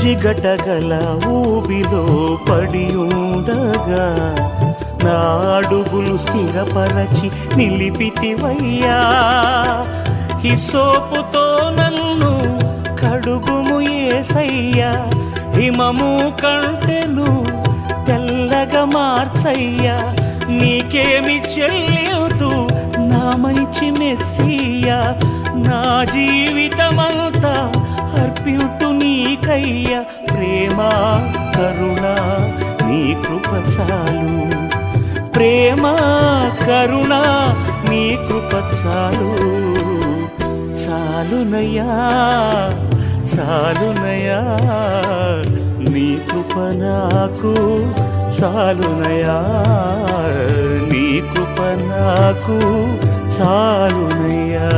చిగటగల ఊబిలో పడి ఉండగా నా అడుగులు స్థిరపరచి నిలిపితివయ్యా. హిసోపుతో నన్ను కడుగుము యేసయ్యా, హిమము కంటెను తెల్లగా మార్చయ్యా. నీకేమి చెల్లితూ నా మంచి మెస్సియా, నా జీవితమంతా అర్పితు నీకయ్యా. ప్రేమ కరుణ నీ కృప చాలు, ప్రేమ కరుణ నీ కృప చాలు. చాలునయ్యా చాలునయ్యా నీ కృప నాకు చాలునయ్యా, నీ కృప నాకు చాలునయ్యా.